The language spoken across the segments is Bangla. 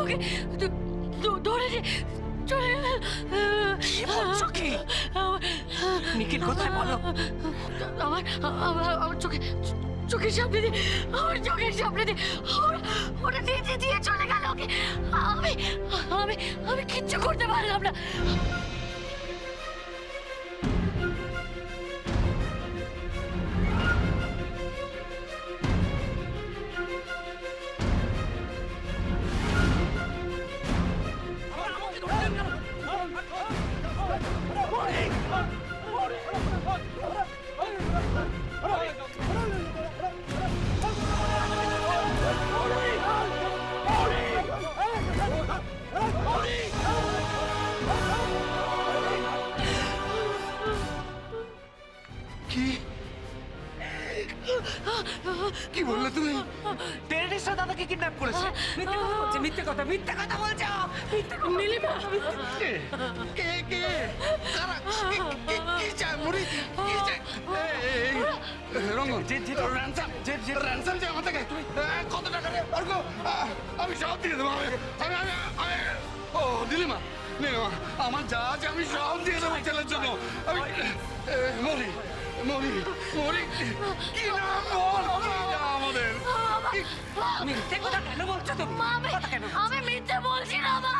ওকে ধরে চলে গেল। কি বলছো কি? নিখিল কোথায় বলো? আমার আমার চোখের সামনে দিয়ে, আমার চোখের সামনে দিয়ে ওরা দিয়ে চলে গেল ওকে। আমি আমি আমি কিচ্ছু করতে পারলাম না। কি বললে তুমি? টেররিস্টরা দাদাকে কিডন্যাপ করেছে। মিথ্যে কথা বলছো। নীলিমা, কে কে কারা কি চায় মুড়ি কি চায়? রঙ্গন র্যানসাম চাই আমার থেকে। কত টাকা রে অর্ক? আমি সব দিয়ে দেবো। ও নীলিমা, আমার যা আছে আমি সব দিয়ে দেবো ছেলের জন্য। আমি মরি মরি মরি কি নাম বল? আমাদের মিথ্যে কথা কেন বলছো তুমি? আমি মিথ্যে বলছি না মা।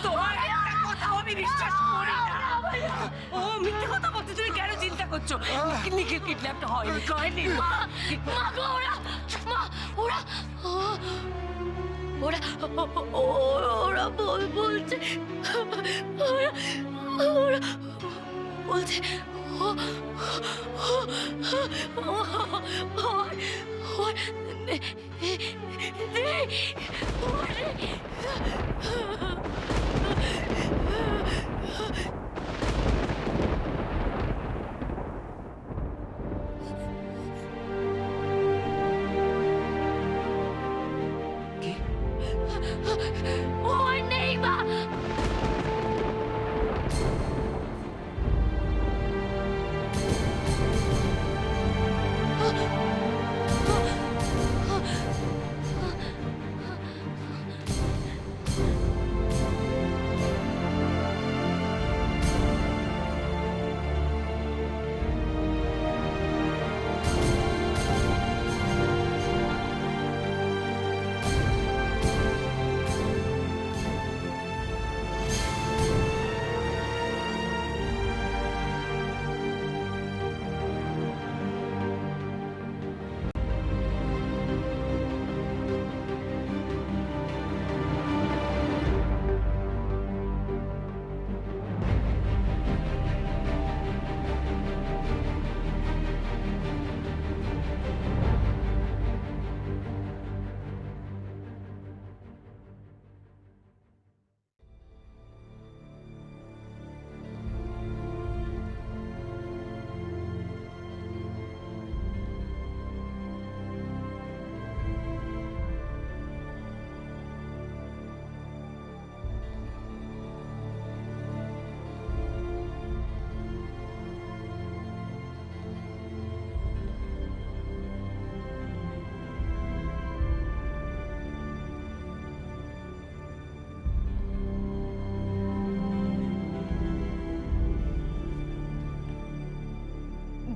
তোমার একটা কথাও আমি বিশ্বাস করি না। ও মিথ্যে কথা বলছো, তুমি কেন চিন্তা করছো? নিখিল কিডন্যাপ হয়নি। ওরা বলছে নেই মা।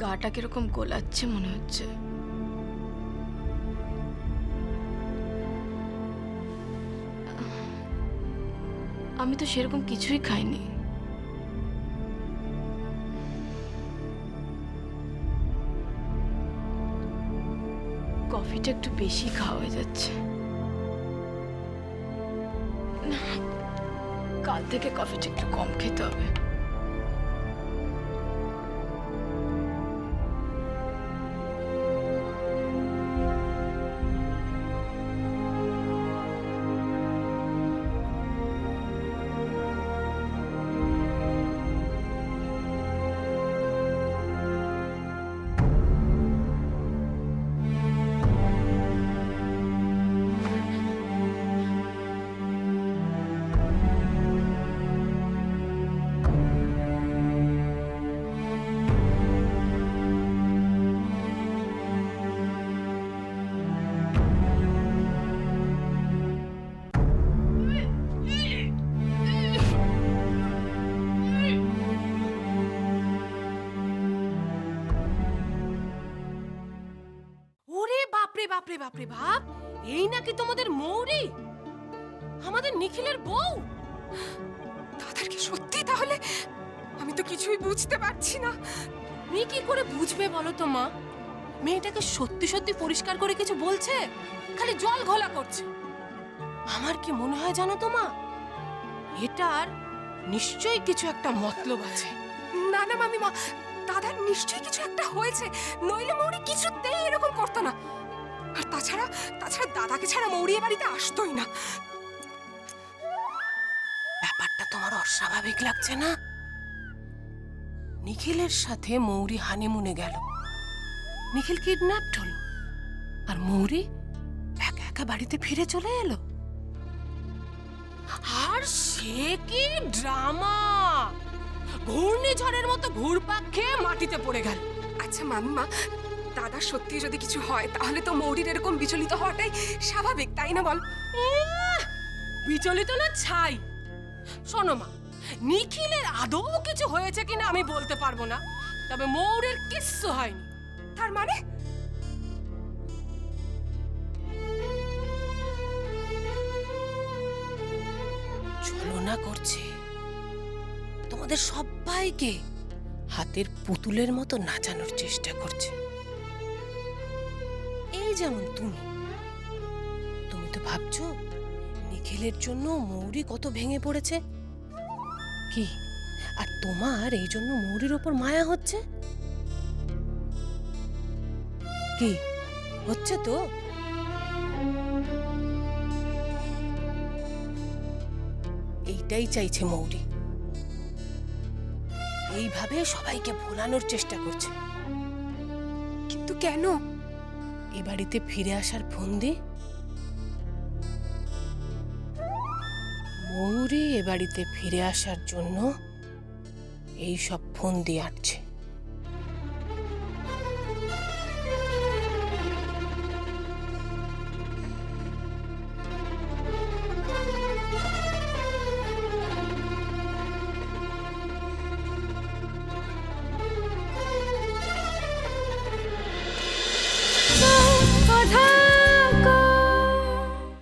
গাটা কিরকম গোলাচ্ছে মনে হচ্ছে। আমি তো সেরকম কিছুই খাইনি। কফিটা একটু বেশি খাওয়া হয়ে যাচ্ছে। কাল থেকে কফিটা একটু কম খেতে হবে। বাপরে বাপরে বাপ, এই নাকি তোমাদের মৌরি, আমাদের নিখিলের বউ? দাদার কি সত্যি তাহলে? আমি তো কিছুই বুঝতে পারছি না। মেয়ে কি করে বুঝবে বলো তো মা? মেয়েটাকে সত্যি সত্যি পরিষ্কার করে কিছু বলছে, খালি জল ঘোলা করছে। আমার কি মনে হয় জানো তো মা, এটার নিশ্চয়ই কিছু একটা মতলব আছে। না না মামিমা, দাদার নিশ্চয়ই কিছু একটা হয়েছে, নইলে মৌরি কিছুতেই এরকম করতো না। আর তাছাড়া তাছাড়া দাদাকে ছাড়া মৌরি এ বাড়িতে আসতোই না। ব্যাপারটা তোমার অস্বাভাবিক লাগছে না? নিখিলের সাথে মৌরি হানিমুনে গেল, নিখিল কিডন্যাপড হলো, আর মৌরি একা একা বাড়িতে ফিরে চলে এলো। আর সে কি ড্রামা! ঘূর্ণিঝড়ের মতো ঘুরপাক খেয়ে মাটিতে পড়ে গেল। আচ্ছা মামিমা, দাদার সত্যি যদি কিছু হয় তাহলে তো মৌরির এরকম বিচলিত হওয়াটাই স্বাভাবিক, তাই না বল? বিচলিত না ছাই। শোনো মা, নিখিলের আদৌ কিছু হয়েছে কিনা আমি বলতে পারবো না, তবে মৌরির কিচ্ছু হয়নি। তার মানে ছলনা করছে, তোমাদের সবাইকে হাতের পুতুলের মতো নাচানোর চেষ্টা করছে। এই যেমন তুমি তো ভাবছো নিখিলের জন্য মৌরি কত ভেঙে পড়েছে কি, আর তোমার এই জন্য মৌরির ওপর মায়া হচ্ছে কি? হচ্ছে তো। এইটাই চাইছে মৌরি, এইভাবে সবাইকে ভোলানোর চেষ্টা করছে। কিন্তু কেন? এ বাড়িতে ফিরে আসার ফন্দি মৌরি এ বাড়িতে ফিরে আসার জন্য এই সব ফন্দি আটছে।